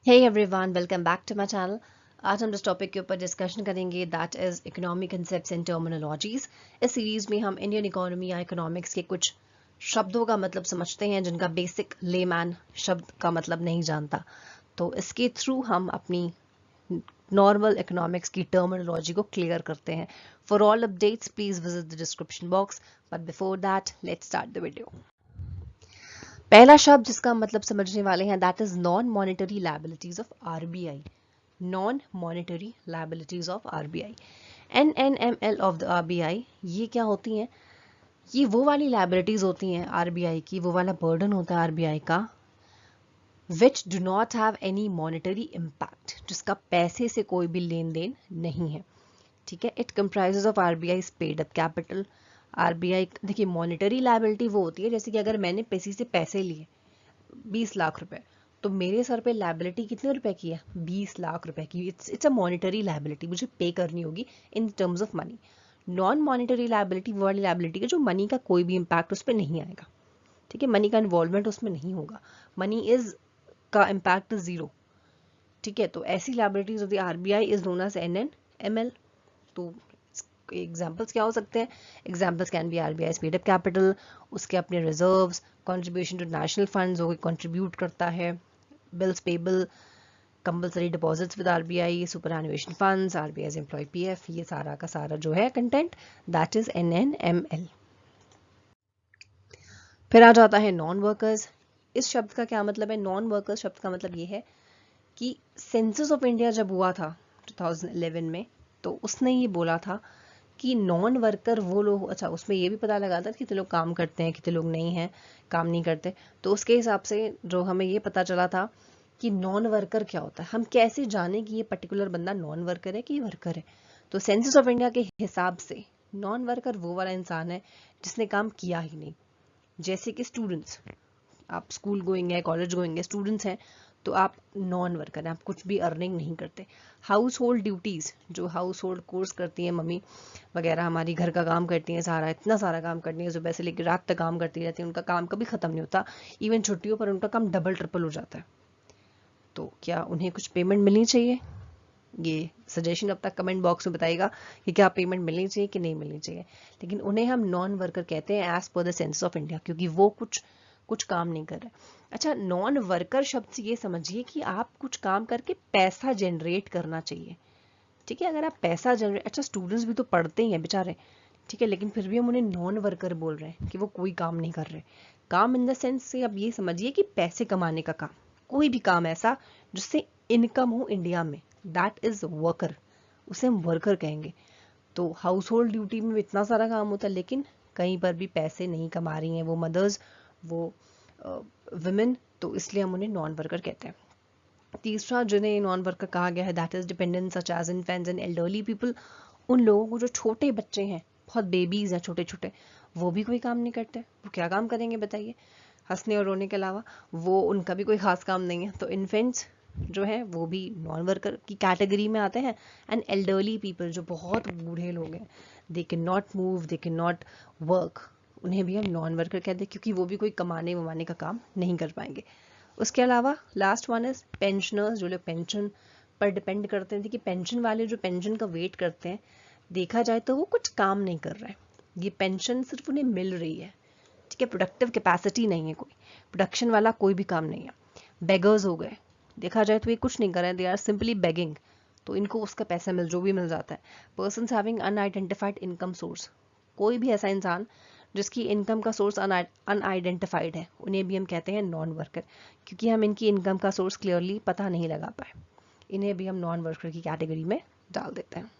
Hey everyone, welcome back to my channel. आज हम जिस टॉपिक के ऊपर डिस्कशन करेंगे that is economic concepts and terminologies. इस सीरीज में हम इंडियन इकोनॉमी या इकोनॉमिक्स के कुछ शब्दों का मतलब समझते हैं जिनका बेसिक लेमैन शब्द का मतलब नहीं जानता। तो इसके थ्रू हम अपनी नॉर्मल इकोनॉमिक्स की टर्मिनोलॉजी को क्लियर करते हैं। For all updates please visit the description box, but before that let's start the video. पहला शब्द जिसका मतलब समझने वाले हैं that is non monetary liabilities of RBI. Non monetary liabilities of RBI, NNML of the RBI. ये क्या होती हैं? ये वो वाली लायबिलिटीज होती हैं आरबीआई की, वो वाला बर्डन होता है आरबीआई का which do not have any monetary impact, जिसका पैसे से कोई भी लेन देन नहीं है। ठीक है, it comprises of RBI paid up capital. RBI देखिए, मॉनेटरी लायबिलिटी वो होती है जैसे कि अगर मैंने किसी से पैसे लिए 20 लाख रुपए, तो मेरे सर पे लायबिलिटी कितने रुपए की है? 20 लाख रुपए की। इट्स अ मॉनेटरी लायबिलिटी, मुझे पे करनी होगी in terms of money. Non monetary liability वो वाली लायबिलिटी है जो मनी का कोई भी इम्पैक्ट उस पर नहीं आएगा। ठीक है, मनी का इन्वॉल्वमेंट उसमें नहीं होगा, मनी इज का इम्पैक्ट जीरो। ठीक है, तो ऐसी liabilities of the RBI is known as NNML। तो एग्जाम्पल्स क्या हो सकते हैं? Examples can be RBI paid up capital, उसके अपने reserves, contribution to national funds वो कंट्रीब्यूट करता है, bills payable, compulsory deposits with RBI, superannuation funds, RBI employ PF, ये सारा का सारा जो है कंटेंट दैट इज NNML। फिर आ जाता है नॉन वर्कर्स। इस शब्द का क्या मतलब है? नॉन वर्कर्स शब्द का मतलब ये है कि सेंसस ऑफ इंडिया जब हुआ था 2011 में, तो उसने ये बोला था कि नॉन वर्कर वो लोग, अच्छा उसमें ये भी पता लगा था कितने लोग काम करते हैं कितने लोग नहीं हैं, काम नहीं करते। तो उसके हिसाब से जो हमें ये पता चला था कि नॉन वर्कर क्या होता है, हम कैसे जाने कि ये पर्टिकुलर बंदा नॉन वर्कर है कि वर्कर है। तो सेंसस ऑफ इंडिया के हिसाब से नॉन वर्कर वो वाला इंसान है जिसने काम किया ही नहीं। जैसे कि स्टूडेंट्स, आप स्कूल गोइंग है, कॉलेज गोइंग है, स्टूडेंट्स हैं, तो आप नॉन वर्कर हैं, आप कुछ भी अर्निंग नहीं करते। हाउस होल्ड ड्यूटीज, जो हाउस होल्ड कोर्स करती हैं मम्मी वगैरह, हमारी घर का काम करती हैं, सारा इतना सारा काम करती हैं, सुबह से लेकर रात तक काम करती रहती हैं, उनका काम कभी खत्म नहीं होता। इवन छुट्टियों पर उनका काम डबल ट्रिपल हो जाता है। तो क्या उन्हें कुछ पेमेंट मिलनी चाहिए? ये सजेशन अब तक कमेंट बॉक्स में बताइएगा कि क्या पेमेंट मिलनी चाहिए कि नहीं मिलनी चाहिए। लेकिन उन्हें हम नॉन वर्कर कहते हैं as per the census of India, क्योंकि वो कुछ कुछ काम नहीं कर रहे। अच्छा, नॉन वर्कर शब्द से ये समझिए कि आप कुछ काम करके पैसा जनरेट करना चाहिए। ठीक है, अगर आप पैसा जनरेट, अच्छा स्टूडेंट्स भी तो पढ़ते ही हैं बेचारे, ठीक है, लेकिन फिर भी हम उन्हें नॉन वर्कर बोल रहे हैं कि वो कोई काम नहीं कर रहे। काम इन द सेंस से आप ये समझिए कि पैसे कमाने का काम, कोई भी काम ऐसा जिससे इनकम हो इंडिया में, दैट इज वर्कर, उसे हम वर्कर कहेंगे। तो हाउस होल्ड ड्यूटी में इतना सारा काम होता है, लेकिन कहीं पर भी पैसे नहीं कमा रही हैं वो मदर्स, वो वुमेन, तो इसलिए हम उन्हें नॉन वर्कर कहते हैं। तीसरा जिन्हें नॉन वर्कर कहा गया है that is dependent such as infants and elderly people. उन लोगों को जो छोटे बच्चे हैं, बहुत बेबीज हैं छोटे छोटे, वो भी कोई काम नहीं करते। वो क्या काम करेंगे बताइए, हंसने और रोने के अलावा? वो उनका भी कोई खास काम नहीं है। तो इन्फेंट्स जो है वो भी नॉन वर्कर की कैटेगरी में आते हैं। एंड एल्डरली पीपल, जो बहुत बूढ़े लोग हैं, they can not move, they can not work, उन्हें भी हम नॉन वर्कर कहते हैं, क्योंकि वो भी कोई कमाने वमाने का काम नहीं कर पाएंगे। उसके अलावा लास्ट वन इज पेंशनर्स, जो लोग पेंशन पर डिपेंड करते हैं। देखिए, पेंशन वाले जो पेंशन का वेट करते हैं, देखा जाए तो वो कुछ काम नहीं कर रहे हैं, ये पेंशन सिर्फ उन्हें मिल रही है। ठीक है, प्रोडक्टिव कैपेसिटी नहीं है, कोई प्रोडक्शन वाला कोई भी काम नहीं है। बेगर्स हो गए, देखा जाए तो ये कुछ नहीं कर रहे हैं, दे आर सिंपली बेगिंग, तो इनको उसका पैसा जो भी मिल जाता है। Person having unidentified income source, कोई भी ऐसा इंसान जिसकी इनकम का सोर्स अनआइडेंटिफाइड है, उन्हें भी हम कहते हैं नॉन वर्कर, क्योंकि हम इनकी इनकम का सोर्स क्लियरली पता नहीं लगा पाए, इन्हें भी हम नॉन वर्कर की कैटेगरी में डाल देते हैं।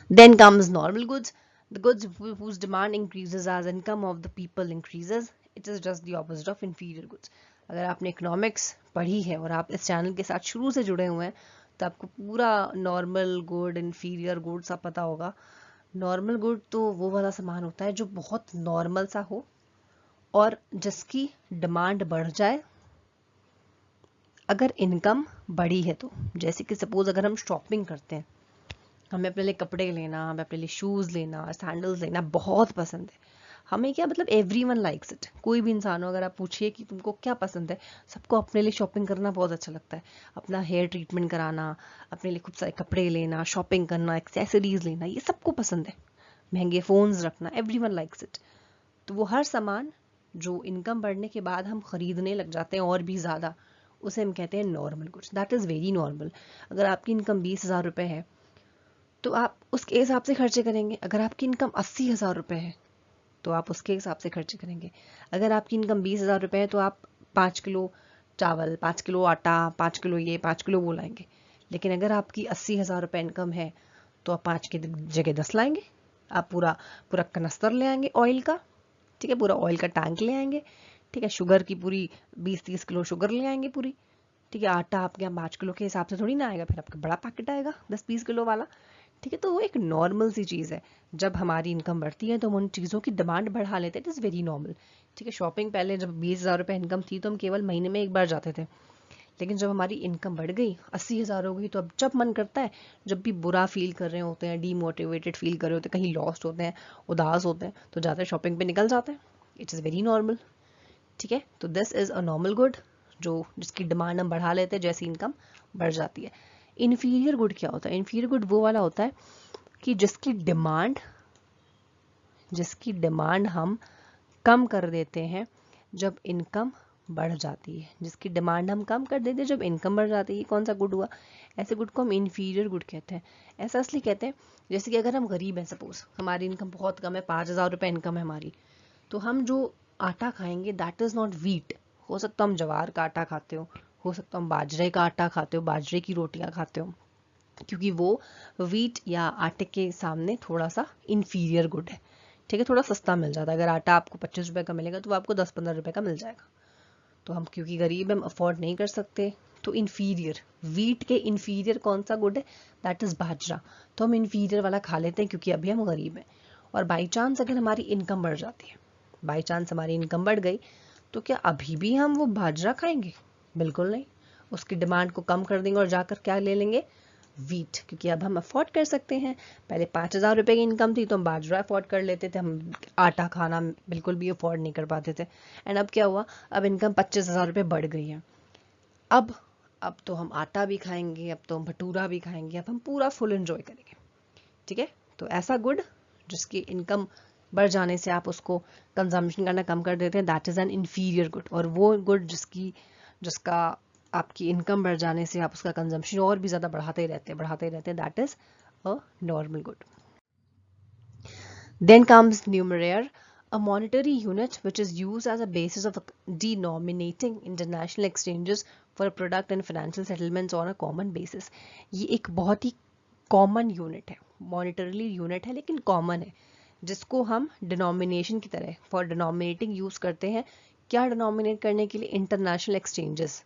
Then comes normal goods, the goods whose demand increases as income of the people increases. It is just the opposite of inferior goods. अगर आपने इकोनॉमिक्स पढ़ी है और आप इस चैनल के साथ शुरू से जुड़े हुए हैं, तो आपको पूरा नॉर्मल गुड, इन्फीरियर गुड सब पता होगा। नॉर्मल गुड तो वो वाला सामान होता है जो बहुत नॉर्मल सा हो और जिसकी डिमांड बढ़ जाए अगर इनकम बढ़ी है तो। जैसे कि सपोज अगर हम शॉपिंग करते हैं, हमें अपने लिए कपड़े लेना, हमें अपने लिए शूज़ लेना, सैंडल्स लेना बहुत पसंद है, हमें क्या मतलब एवरीवन लाइक्स इट, कोई भी इंसान हो अगर आप पूछिए कि तुमको क्या पसंद है, सबको अपने लिए शॉपिंग करना बहुत अच्छा लगता है, अपना हेयर ट्रीटमेंट कराना, अपने लिए खूब सारे कपड़े लेना, शॉपिंग करना, एक्सेसरीज लेना, ये सबको पसंद है, महंगे फोन्स रखना, एवरीवन लाइक्स इट। तो वो हर सामान जो इनकम बढ़ने के बाद हम खरीदने लग जाते हैं और भी ज़्यादा, उसे हम कहते हैं normal goods, that is very normal. अगर आपकी इनकम 20,000 रुपये है तो आप उसके हिसाब से खर्चे करेंगे। अगर आपकी इनकम 80,000 रुपये है तो आप उसके हिसाब से खर्चे करेंगे। अगर आपकी इनकम 20,000 रुपये है तो आप 5 किलो चावल, 5 किलो आटा, 5 किलो ये, 5 किलो वो लाएंगे। लेकिन अगर आपकी 80,000 रुपये इनकम है तो आप 5 की जगह 10 लाएंगे। आप पूरा पूरा कनस्तर ले आएंगे ऑयल का, ठीक है, पूरा ऑयल का टैंक ले आएंगे, ठीक है, शुगर की पूरी 20-30 किलो शुगर ले आएंगे पूरी, ठीक है। आटा आपके यहाँ 5 किलो के हिसाब से थोड़ी ना आएगा, फिर आपका बड़ा पैकेट आएगा 10-20 किलो वाला, ठीक है। तो वो एक नॉर्मल सी चीज़ है। जब हमारी इनकम बढ़ती है तो हम उन चीज़ों की डिमांड बढ़ा लेते हैं, इट इज़ वेरी नॉर्मल, ठीक है। शॉपिंग पहले जब 20,000 रुपये इनकम थी तो हम केवल महीने में एक बार जाते थे, लेकिन जब हमारी इनकम बढ़ गई 80,000 हो गई तो अब जब मन करता है, जब भी बुरा फील कर रहे होते हैं, डीमोटिवेटेड फील कर रहे होते हैं, कहीं लॉस्ट होते हैं, उदास होते हैं, तो जाते हैं शॉपिंग पे निकल जाते हैं। इट इज़ वेरी नॉर्मल, ठीक है। तो this is a normal good जो जिसकी डिमांड हम बढ़ा लेते हैं जैसी इनकम बढ़ जाती है। इन्फीरियर गुड क्या होता है? इन्फीरियर गुड वो वाला होता है कि जिसकी डिमांड हम कम कर देते हैं जब इनकम बढ़ जाती है, जिसकी डिमांड हम कम कर देते हैं जब इनकम बढ़ जाती है। ये कौन सा गुड हुआ? ऐसे गुड को हम इन्फीरियर गुड कहते हैं। ऐसा इसलिए कहते हैं जैसे कि अगर हम गरीब हैं, सपोज हमारी इनकम बहुत कम है, 5,000 रुपये इनकम है हमारी, तो हम जो आटा खाएंगे दैट इज़ नॉट वीट। हो सकता हम ज्वार का आटा खाते हो सकता हम बाजरे का आटा खाते हो, बाजरे की रोटियां खाते हो, क्योंकि वो वीट या आटे के सामने थोड़ा सा इन्फीरियर गुड है, ठीक है, थोड़ा सस्ता मिल जाता है। अगर आटा आपको 25 रुपये का मिलेगा तो आपको 10-15 रुपये का मिल जाएगा। तो हम क्योंकि गरीब हम अफोर्ड नहीं कर सकते, तो इन्फीरियर, वीट के इन्फीरियर कौन सा गुड है? दैट इज़ बाजरा। तो हम इन्फीरियर वाला खा लेते हैं क्योंकि अभी हम गरीब हैं। और बाई चांस अगर हमारी इनकम बढ़ जाती है, बाई चांस हमारी इनकम बढ़ गई, तो क्या अभी भी हम वो बाजरा खाएंगे? बिल्कुल नहीं। उसकी डिमांड को कम कर देंगे और जाकर क्या ले लेंगे? वीट, क्योंकि अब हम अफोर्ड कर सकते हैं। पहले 5,000 रुपये की इनकम थी तो हम बाजरा अफोर्ड कर लेते थे, हम आटा खाना बिल्कुल भी अफोर्ड नहीं कर पाते थे। एंड अब क्या हुआ? अब इनकम 25,000 रुपये बढ़ गई है। अब अब तो हम आटा भी खाएंगे, अब तो हम भटूरा भी खाएंगे, अब हम पूरा फुल एंजॉय करेंगे, ठीक है। तो ऐसा गुड जिसकी इनकम बढ़ जाने से आप उसको कंजम्पशन करना कम कर देते हैं, that is an inferior good. और वो गुड जिसका आपकी इनकम बढ़ जाने से आप उसका कंजम्पशन और भी ज़्यादा बढ़ाते रहते हैं, that is a normal good. Then comes numeraire, a monetary unit which is used as a basis of denominating international exchanges for product and financial settlements on a common basis. ये एक बहुत ही common unit है, monetary unit है लेकिन common है, जिसको हम denomination की तरह फॉर डिनोमिनेटिंग यूज करते हैं। क्या डिनोमिनेट करने के लिए? इंटरनेशनल एक्सचेंजेस,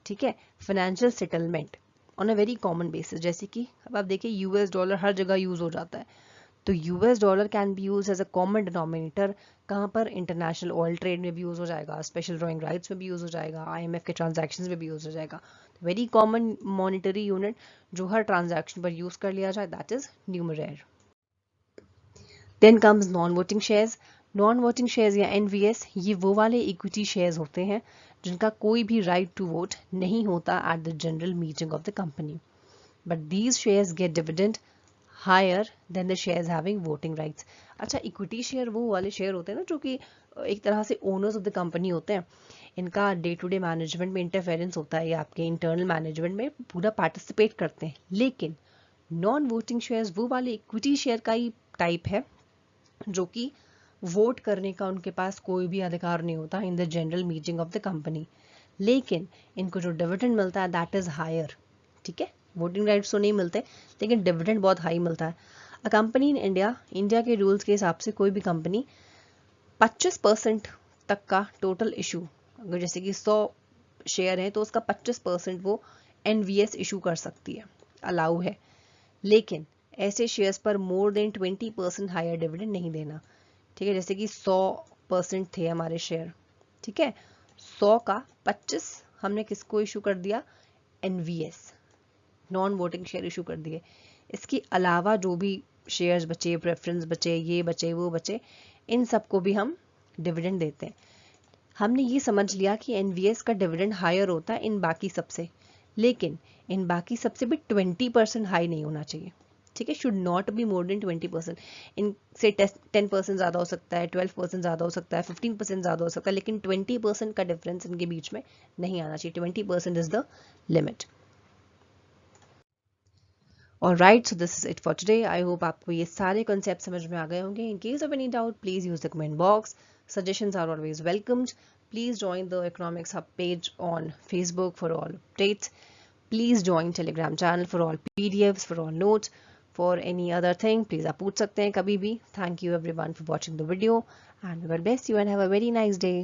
ठीक है, financial settlement on a very common basis. जैसे कि अब आप देखिए यूएस डॉलर हर जगह यूज हो जाता है, तो US dollar can be use as a common denominator. कहाँ पर? इंटरनेशनल ऑयल ट्रेड में भी यूज हो जाएगा, स्पेशल ड्रॉइंग राइट्स में भी यूज हो जाएगा, आईएमएफ के ट्रांजैक्शंस में भी यूज हो जाएगा। वेरी कॉमन मॉनिटरी यूनिट जो हर ट्रांजैक्शन पर यूज कर लिया जाए, that is numeraire. Then comes non voting shares. Non voting shares या एनवीएस, ये वो वाले इक्विटी शेयर्स होते हैं जिनका कोई भी राइट टू वोट नहीं होता at the general meeting of the company, but these shares get dividend higher than the shares having voting rights. अच्छा, इक्विटी शेयर वो वाले शेयर होते हैं ना जो कि एक तरह से ओनर्स ऑफ द कंपनी होते हैं, इनका डे टू डे मैनेजमेंट में इंटरफेरेंस होता है या आपके इंटरनल मैनेजमेंट में पूरा पार्टिसिपेट करते हैं। लेकिन नॉन वोटिंग शेयर्स वो वाले इक्विटी शेयर का ही टाइप है जो कि वोट करने का उनके पास कोई भी अधिकार नहीं होता in the general meeting of the company, लेकिन इनको जो डिविडेंड मिलता है दैट इज हायर, ठीक है। वोटिंग राइट्स तो नहीं मिलते लेकिन डिविडेंड बहुत हाई मिलता है। अ कंपनी इन इंडिया के रूल्स के हिसाब से कोई भी कंपनी 25% तक का टोटल इशू, अगर जैसे कि 100 शेयर है तो उसका 25% वो एनवीएस इशू कर सकती है, अलाउ है। लेकिन ऐसे शेयर्स पर मोर देन 20% हायर डिविडेंड नहीं देना, ठीक है। जैसे कि 100% थे हमारे शेयर, ठीक है, 100 का 25 हमने किसको इशू कर दिया? NVS, non voting share issue कर दिए। इसके अलावा जो भी शेयर्स बचे, प्रेफरेंस बचे, ये बचे वो बचे, इन सबको भी हम डिविडेंड देते हैं। हमने ये समझ लिया कि एनवीएस का डिविडेंड हायर होता है इन बाकी सबसे, लेकिन इन बाकी सबसे भी 20% हाई नहीं होना चाहिए, ठीक है, should not be more than 20%। इनसे 10% ज़्यादा हो सकता है, 12% ज़्यादा हो सकता है, 15% ज़्यादा हो सकता है, लेकिन 20% का डिफरेंस इनके बीच में नहीं आना चाहिए। 20% is the limit. Alright, so this is it for today. I hope आपको ये सारे concepts समझ में आ गए होंगे. In case of any doubt, please use the comment box. Suggestions are always welcomed. Please join the Economics Hub page on Facebook for all updates. Please join Telegram channel for all PDFs, for all notes. For any other thing, please आप पूछ सकते हैं कभी भी. Thank you everyone for watching the video, and God bless you and have a very nice day.